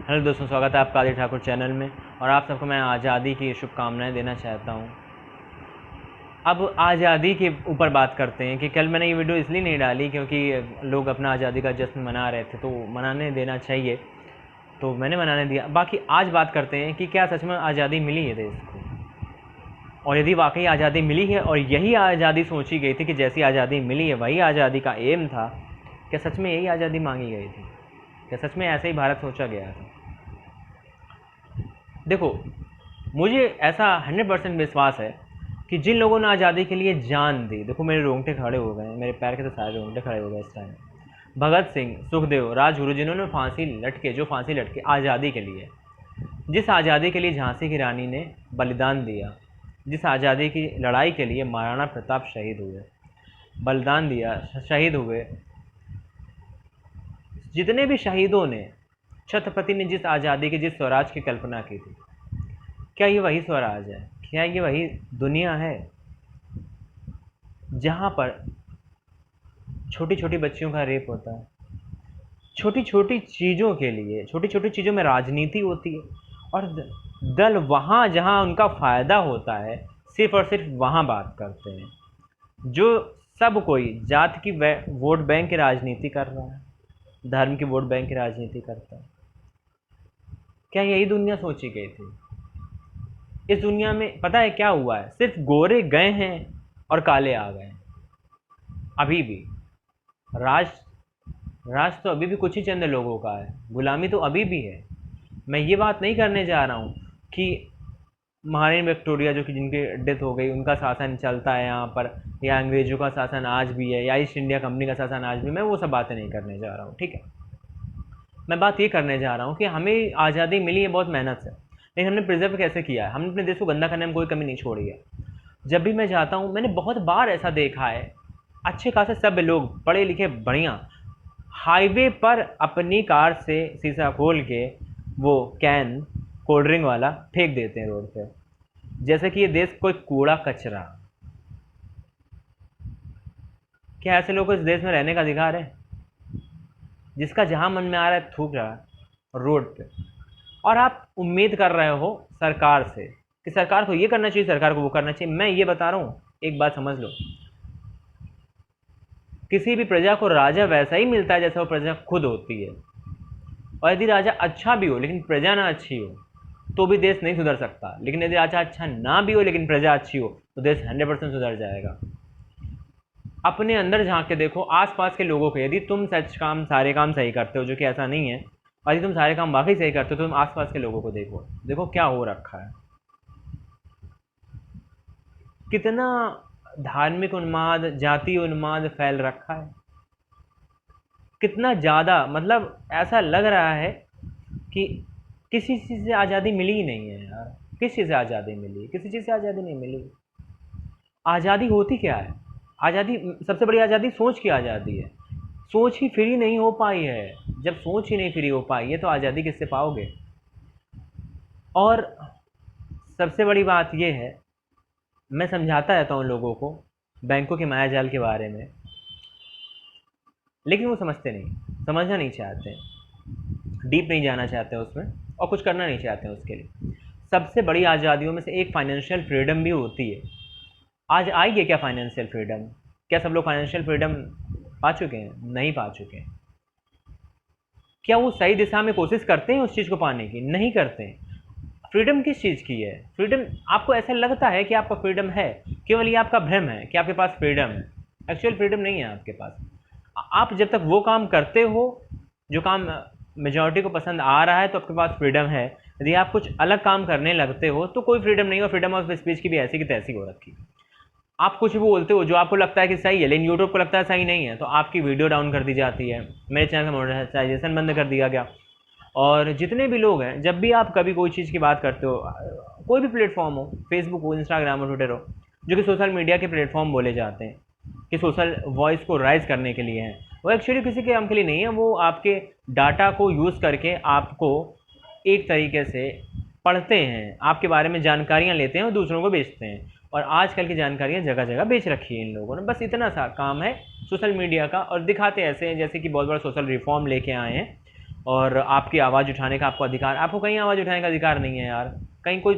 Hello दोस्तों, स्वागत है आपका आदि ठाकुर चैनल में। और आप सबको मैं आज़ादी की शुभकामनाएं देना चाहता हूं। अब आज़ादी के ऊपर बात करते हैं कि कल मैंने ये वीडियो इसलिए नहीं डाली क्योंकि लोग अपना आज़ादी का जश्न मना रहे थे, तो मनाने देना चाहिए, तो मैंने मनाने दिया। बाकी आज बात करते हैं कि क्या सच में आज़ादी मिली है देश को, और यदि वाकई आज़ादी मिली है और यही आज़ादी सोची गई थी कि जैसी आज़ादी मिली है वही आज़ादी का एम था, क्या सच में यही आज़ादी मांगी गई थी? क्या सच में ऐसे ही भारत सोचा गया था? देखो, मुझे ऐसा 100% विश्वास है कि जिन लोगों ने आज़ादी के लिए जान दी, देखो मेरे रोंगटे खड़े हो गए, मेरे पैर के तो सारे रोंगटे खड़े हो गए इस टाइम। भगत सिंह, सुखदेव, राजगुरु, जिन्होंने फांसी लटके आज़ादी के लिए, जिस आज़ादी के लिए झांसी की रानी ने बलिदान दिया, जिस आज़ादी की लड़ाई के लिए महाराणा प्रताप शहीद हुए, बलिदान दिया, शहीद हुए, जितने भी शहीदों ने, छत्रपति ने जिस आज़ादी की, जिस स्वराज की कल्पना की थी, क्या ये वही स्वराज है? क्या ये वही दुनिया है जहाँ पर छोटी छोटी बच्चियों का रेप होता है, छोटी छोटी चीज़ों के लिए, छोटी छोटी चीज़ों में राजनीति होती है, और दल वहाँ जहाँ उनका फ़ायदा होता है सिर्फ और सिर्फ वहाँ बात करते हैं। जो सब कोई जात की वोट बैंक की राजनीति कर रहा है, धर्म की वोट बैंक की राजनीति करता है। क्या यही दुनिया सोची गई थी? इस दुनिया में पता है क्या हुआ है? सिर्फ गोरे गए हैं और काले आ गए हैं। अभी भी राज राज तो अभी भी कुछ ही चंद लोगों का है, गुलामी तो अभी भी है। मैं ये बात नहीं करने जा रहा हूँ कि महारानी विक्टोरिया, जो कि जिनकी डेथ हो गई, उनका शासन चलता है यहाँ पर, या अंग्रेजों का शासन आज भी है, या ईस्ट इंडिया कंपनी का शासन आज भी, मैं वो सब बातें नहीं करने जा रहा हूँ, ठीक है। मैं बात ये करने जा रहा हूँ कि हमें आज़ादी मिली है बहुत मेहनत से, लेकिन हमने प्रिजर्व कैसे किया है? हमने अपने देश को गंदा करने में कोई कमी नहीं छोड़ी है। जब भी मैं जाता हूँ, मैंने बहुत बार ऐसा देखा है, अच्छे खासे सब लोग पढ़े लिखे बढ़िया हाईवे पर अपनी कार से शीशा खोल के वो कैन कोल्ड ड्रिंक वाला फेंक देते हैं रोड पे, जैसे कि ये देश कोई कूड़ा कचरा। क्या ऐसे लोगों को इस देश में रहने का अधिकार है? जिसका जहाँ मन में आ रहा है थूक रहा है रोड पे, और आप उम्मीद कर रहे हो सरकार से कि सरकार को ये करना चाहिए, सरकार को वो करना चाहिए। मैं ये बता रहा हूँ, एक बात समझ लो, किसी भी प्रजा को राजा वैसा ही मिलता है जैसा वो प्रजा खुद होती है। और यदि राजा अच्छा भी हो लेकिन प्रजा ना अच्छी हो तो भी देश नहीं सुधर सकता, लेकिन यदि राजा अच्छा ना भी हो लेकिन प्रजा अच्छी हो तो देश 100% सुधर जाएगा। अपने अंदर झांक के देखो, आसपास के लोगों को, यदि तुम सारे काम सही करते हो, जो कि ऐसा नहीं है, और यदि तुम सारे काम वाकई सही करते हो तो तुम आसपास के लोगों को देखो, देखो क्या हो रखा है। कितना धार्मिक उन्माद, जातीय उन्माद फैल रखा है, कितना ज़्यादा, मतलब ऐसा लग रहा है कि किसी चीज़ से आज़ादी मिली ही नहीं है यार। किस चीज़ से आज़ादी मिली? किसी चीज़ से आज़ादी नहीं मिली। आज़ादी होती क्या है? आज़ादी, सबसे बड़ी आज़ादी सोच की आज़ादी है। सोच ही फ्री नहीं हो पाई है। जब सोच ही नहीं फ्री हो पाई है तो आज़ादी किससे पाओगे? और सबसे बड़ी बात यह है, मैं समझाता रहता हूँ लोगों को बैंकों के मायाजाल के बारे में, लेकिन वो समझते नहीं, समझना नहीं चाहते, डीप नहीं जाना चाहते उसमें, और कुछ करना नहीं चाहते उसके लिए। सबसे बड़ी आज़ादियों में से एक फाइनेंशियल फ्रीडम भी होती है। आज आई है क्या फाइनेंशियल फ्रीडम? क्या सब लोग फाइनेंशियल फ्रीडम पा चुके हैं? नहीं पा चुके हैं। क्या वो सही दिशा में कोशिश करते हैं उस चीज़ को पाने की? नहीं करते हैं। फ्रीडम किस चीज़ की है? फ्रीडम, आपको ऐसा लगता है कि आपका फ्रीडम है, केवल ये आपका भ्रम है कि आपके पास फ्रीडम है। एक्चुअल फ्रीडम नहीं है आपके पास। आप जब तक वो काम करते हो जो काम मेजॉरिटी को पसंद आ रहा है तो आपके पास फ्रीडम है। यदि आप कुछ अलग काम करने लगते हो तो कोई फ्रीडम नहीं हो। फ्रीडम ऑफ स्पीच की भी ऐसी की तैसी हो रखी। आप कुछ भी बोलते हो जो आपको लगता है कि सही है, लेकिन यूट्यूब को लगता है सही नहीं है, तो आपकी वीडियो डाउन कर दी जाती है, मेरे चैनल का मोनेटाइजेशन बंद कर दिया गया। और जितने भी लोग हैं, जब भी आप कभी कोई चीज़ की बात करते हो, कोई भी प्लेटफॉर्म हो, फेसबुक हो, इंस्टाग्राम हो, ट्विटर हो, जो कि सोशल मीडिया के प्लेटफॉर्म बोले जाते हैं कि सोशल वॉइस को राइज करने के लिए हैं, वो एक्चुअली किसी के काम के लिए नहीं है। वो आपके डाटा को यूज़ करके आपको एक तरीके से पढ़ते हैं, आपके बारे में जानकारियाँ लेते हैं और दूसरों को बेचते हैं। और आजकल की जानकारियाँ जगह जगह बेच रखी है इन लोगों ने। बस इतना सा काम है सोशल मीडिया का, और दिखाते ऐसे हैं जैसे कि बहुत बड़ा सोशल रिफॉर्म लेके आए हैं, और आपकी आवाज़ उठाने का आपको अधिकार, आपको कहीं आवाज़ उठाने का अधिकार नहीं है यार। कहीं कोई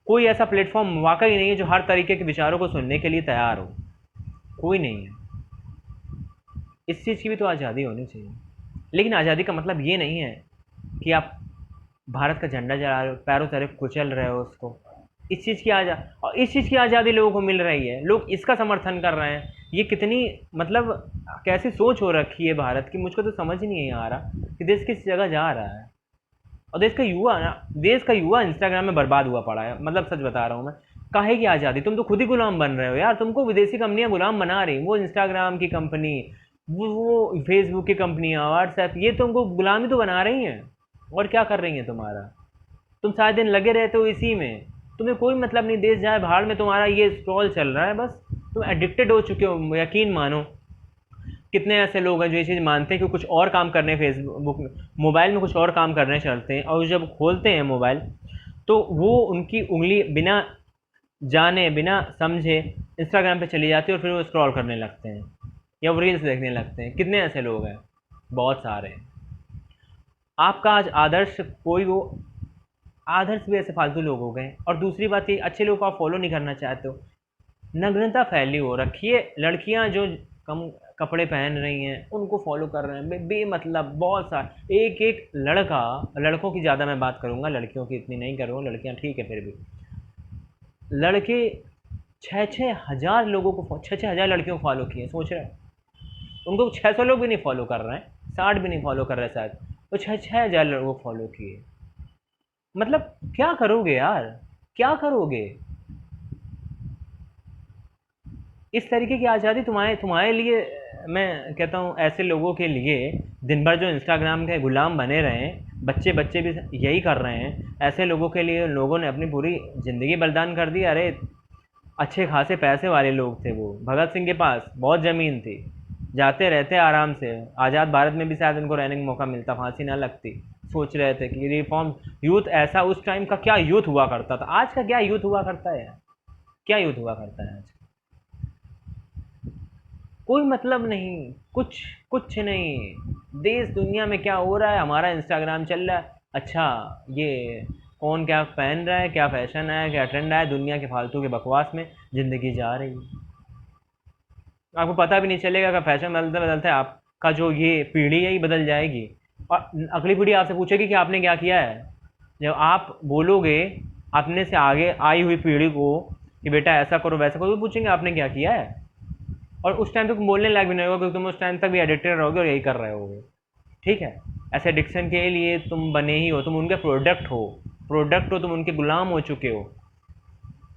कोई ऐसा प्लेटफॉर्म वाकई नहीं है जो हर तरीके के विचारों को सुनने के लिए तैयार हो, कोई नहीं है। इस चीज़ की भी तो आज़ादी होनी चाहिए। लेकिन आज़ादी का मतलब ये नहीं है कि आप भारत का झंडा जला रहे हो, पैरों तले कुचल रहे हो उसको। इस चीज़ की और इस चीज़ की आज़ादी लोगों को मिल रही है, लोग इसका समर्थन कर रहे हैं। ये कितनी मतलब कैसी सोच हो रखी है भारत की, मुझको तो समझ ही नहीं आ रहा कि देश किस जगह जा रहा है। और देश का युवा इंस्टाग्राम में बर्बाद हुआ पड़ा है, मतलब सच बता रहा हूँ मैं। काहे की आज़ादी, तुम तो खुद ही गुलाम बन रहे हो यार। तुमको विदेशी कंपनियां गुलाम बना रही, वो इंस्टाग्राम की कंपनी, वो फेसबुक की कंपनियां, व्हाट्सएप, ये तुमको गुलामी तो बना रही हैं। और क्या कर रही हैं तुम्हारा? तुम सारे दिन लगे रहते हो इसी में, तुम्हें कोई मतलब नहीं देश जाए भाड़ में, तुम्हारा ये स्क्रॉल चल रहा है बस। तुम एडिक्टेड हो चुके हो, यकीन मानो। कितने ऐसे लोग हैं जो ये चीज़ मानते हैं कि कुछ और काम करने फेसबुक में, मोबाइल में कुछ और काम करने चलते हैं, और जब खोलते हैं मोबाइल तो वो उनकी उंगली बिना जाने बिना समझे इंस्टाग्राम पे चली जाती है, और फिर वो स्क्रॉल करने लगते हैं या वो रील्स देखने लगते हैं। कितने ऐसे लोग हैं? बहुत सारे हैं। आपका आज आदर्श कोई हो, आदर्श भी ऐसे फालतू लोग हो गए। और दूसरी बात ये, अच्छे लोगों को आप फॉलो नहीं करना चाहते हो। नग्नता फैली हो रखी है, लड़कियां जो कम कपड़े पहन रही हैं उनको फॉलो कर रहे हैं बेमतलब। बहुत सारे, एक एक लड़का, लड़कों की ज़्यादा मैं बात करूँगा, लड़कियों की इतनी नहीं करूँगा, लड़कियां ठीक है। फिर भी लड़के 6-6 हज़ार लोगों को, 6-6 हज़ार लड़कियों को फॉलो किए, सोच रहे हैं? उनको 600 लोग भी नहीं फॉलो कर रहे हैं, 60 भी नहीं फॉलो कर रहे शायद, तो 6-6 हज़ार लोगों को फॉलो किए। मतलब क्या करोगे यार, क्या करोगे? इस तरीके की आज़ादी तुम्हारे तुम्हारे लिए, मैं कहता हूँ ऐसे लोगों के लिए, दिन भर जो इंस्टाग्राम के गुलाम बने रहे हैं, बच्चे बच्चे भी यही कर रहे हैं, ऐसे लोगों के लिए लोगों ने अपनी पूरी ज़िंदगी बलिदान कर दी। अरे अच्छे खासे पैसे वाले लोग थे वो, भगत सिंह के पास बहुत ज़मीन थी, जाते रहते आराम से, आज़ाद भारत में भी शायद उनको रहने का मौका मिलता, फांसी ना लगती। सोच रहे थे कि रिफॉर्म, यूथ ऐसा, उस टाइम का क्या यूथ हुआ करता था, आज का क्या यूथ हुआ करता है? क्या यूथ हुआ करता है आज? कोई मतलब नहीं, कुछ कुछ नहीं। देश दुनिया में क्या हो रहा है, हमारा इंस्टाग्राम चल रहा है। अच्छा, ये कौन क्या पहन रहा है, क्या फैशन है, क्या ट्रेंड है, दुनिया के फालतू के बकवास में ज़िंदगी जा रही है। आपको पता भी नहीं चलेगा कि फैशन बदलते बदलते आपका जो ये पीढ़ी है ये बदल जाएगी, और अगली पीढ़ी आपसे पूछेगी कि आपने क्या किया है। जब आप बोलोगे अपने से आगे आई हुई पीढ़ी को कि बेटा ऐसा करो वैसा करो, तो पूछेंगे आपने क्या किया है। और उस टाइम तक तुम बोलने लायक भी नहीं होगा, क्योंकि तुम उस टाइम तक भी एडिक्टेड रहोगे और यही कर रहे होगे। ठीक है, ऐसे एडिक्शन के लिए तुम बने ही हो, तुम उनके प्रोडक्ट हो, तुम उनके गुलाम हो चुके हो।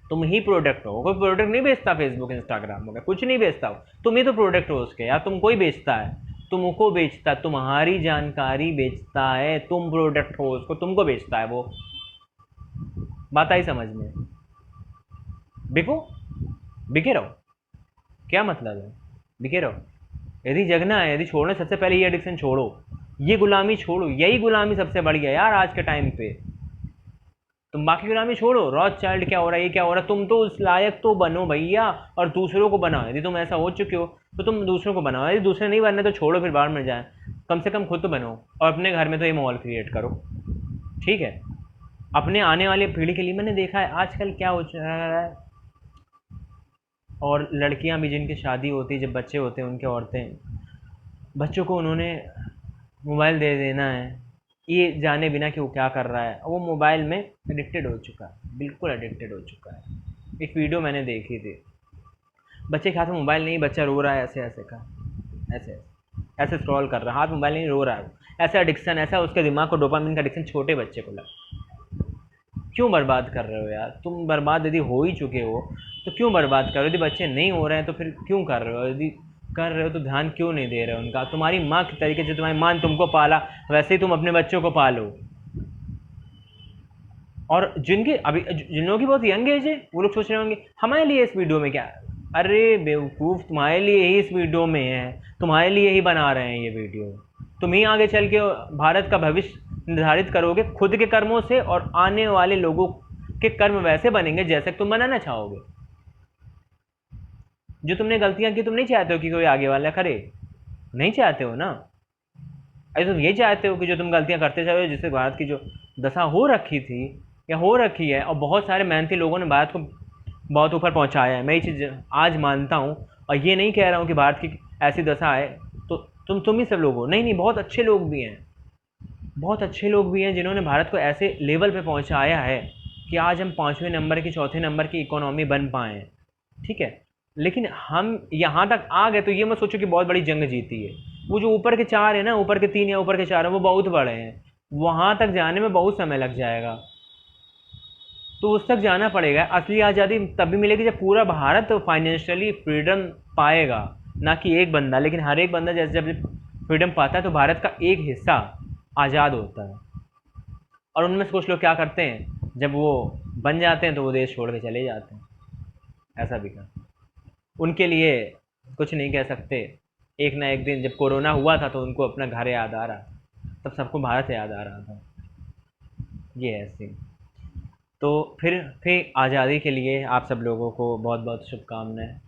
तुम ही प्रोडक्ट हो, कोई प्रोडक्ट नहीं बेचता फेसबुक इंस्टाग्राम वगैरह, कुछ नहीं बेचता हो, तुम ही तो प्रोडक्ट हो उसके यार। तुम कोई बेचता है, तुमको बेचता है, तुम्हारी जानकारी बेचता है, तुम प्रोडक्ट हो उसको, तुमको बेचता है वो। बात आई समझ में? बिको, बिके रहो, क्या मतलब है? बिके रहो। यदि जगना है, यदि छोड़ना, सबसे पहले ये एडिक्शन छोड़ो, ये गुलामी छोड़ो, यही गुलामी सबसे बढ़िया है यार आज के टाइम पे। तुम बाकी गुलामी छोड़ो, रॉथ चाइल्ड क्या हो रहा है, ये क्या हो रहा है, तुम तो उस लायक तो बनो भैया, और दूसरों को बनाओ। यदि तुम ऐसा हो चुके हो तो तुम दूसरों को बनाओ, यदि दूसरे नहीं बनने तो छोड़ो, फिर बाहर मिल जाए। कम से कम खुद तो बनो, और अपने घर में तो ये माहौल क्रिएट करो। ठीक है, अपने आने वाली पीढ़ी के लिए। मैंने देखा है आजकल क्या हो रहा है, और लड़कियां भी जिनकी शादी होती है, जब बच्चे होते हैं उनके, औरतें, बच्चों को उन्होंने मोबाइल दे देना है, ये जाने बिना कि वो क्या कर रहा है। वो मोबाइल में एडिक्टेड हो चुका है, बिल्कुल एडिक्टेड हो चुका है। एक वीडियो मैंने देखी थी, बच्चे के हाथ में मोबाइल नहीं, बच्चा रो रहा है ऐसे ऐसे का, ऐसे ऐसे स्क्रॉल कर रहा है, हाथ मोबाइल नहीं, रो रहा है। ऐसा एडिक्शन, ऐसा उसके दिमाग को डोपामिन का एडिक्शन छोटे बच्चे को लगा। क्यों बर्बाद कर रहे हो यार? तुम बर्बाद यदि हो ही चुके हो तो क्यों बर्बाद कर रहे हो? यदि बच्चे नहीं हो रहे हैं तो फिर क्यों कर रहे हो? यदि कर रहे हो तो ध्यान क्यों नहीं दे रहे हो उनका? तुम्हारी माँ के तरीके से, तुम्हारी माँ ने तुमको पाला, वैसे ही तुम अपने बच्चों को पालो। और जिनके अभी, जिन लोगों की बहुत यंग एज है, वो लोग सोच रहे होंगे हमारे लिए इस वीडियो में क्या है? अरे बेवकूफ़, तुम्हारे लिए ही इस वीडियो में है, तुम्हारे लिए ही बना रहे हैं ये वीडियो। तुम ही आगे चल के भारत का भविष्य निर्धारित करोगे खुद के कर्मों से, और आने वाले लोगों के कर्म वैसे बनेंगे जैसे तुम बनाना चाहोगे। जो तुमने गलतियां की, तुम नहीं चाहते हो कि कोई आगे वाला करे, नहीं चाहते हो ना। अरे तुम ये चाहते हो कि जो तुम गलतियां करते जा रहे हो, जिससे भारत की जो दशा हो रखी थी या हो रखी है, और बहुत सारे मेहनती लोगों ने भारत को बहुत ऊपर पहुंचाया है, मैं ये चीज़ आज मानता हूँ। और ये नहीं कह रहा हूँ कि भारत की ऐसी दशा है तो तुम ही सब लोग हो, नहीं नहीं, बहुत अच्छे लोग भी हैं, बहुत अच्छे लोग भी हैं जिन्होंने भारत को ऐसे लेवल पे पहुंचाया है कि आज हम 5वें नंबर की 4थे नंबर की इकोनॉमी बन पाए हैं। ठीक है, लेकिन हम यहाँ तक आ गए तो ये मत सोचो कि बहुत बड़ी जंग जीती है। वो जो ऊपर के 4 है ना, ऊपर के 3 या ऊपर के 4 है, वो बहुत बड़े हैं, वहाँ तक जाने में बहुत समय लग जाएगा। तो उस तक जाना पड़ेगा। असली आज़ादी तभी मिलेगी जब पूरा भारत फाइनेंशियली फ्रीडम पाएगा, ना कि एक बंदा। लेकिन हर एक बंदा जैसे जब फ्रीडम पाता है तो भारत का एक हिस्सा आज़ाद होता है। और उनमें से कुछ लोग क्या करते हैं, जब वो बन जाते हैं तो वो देश छोड़ के चले जाते हैं। ऐसा भी कर, उनके लिए कुछ नहीं कह सकते। एक ना एक दिन जब कोरोना हुआ था तो उनको अपना घर याद आ रहा था, तब सबको भारत याद आ रहा था। ये है सीन। तो फिर आज़ादी के लिए आप सब लोगों को बहुत बहुत शुभकामनाएं।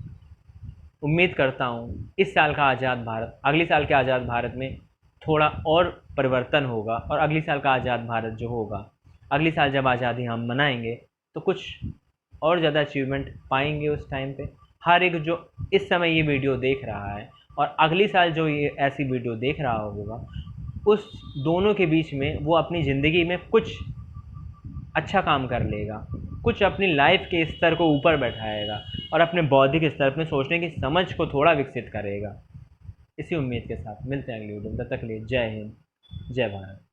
उम्मीद करता हूँ इस साल का आज़ाद भारत अगले साल के आज़ाद भारत में थोड़ा और परिवर्तन होगा, और अगले साल का आज़ाद भारत जो होगा, अगले साल जब आज़ादी हम मनाएंगे तो कुछ और ज़्यादा अचीवमेंट पाएंगे उस टाइम पे। हर एक जो इस समय ये वीडियो देख रहा है और अगले साल जो ये ऐसी वीडियो देख रहा होगा, उस दोनों के बीच में वो अपनी ज़िंदगी में कुछ अच्छा काम कर लेगा, कुछ अपनी लाइफ के स्तर को ऊपर बैठाएगा और अपने बौद्धिक स्तर, अपने सोचने की समझ को थोड़ा विकसित करेगा। इसी उम्मीद के साथ मिलते हैं अगली वीडियो में। तब तक के लिए जय हिंद, जय भारत।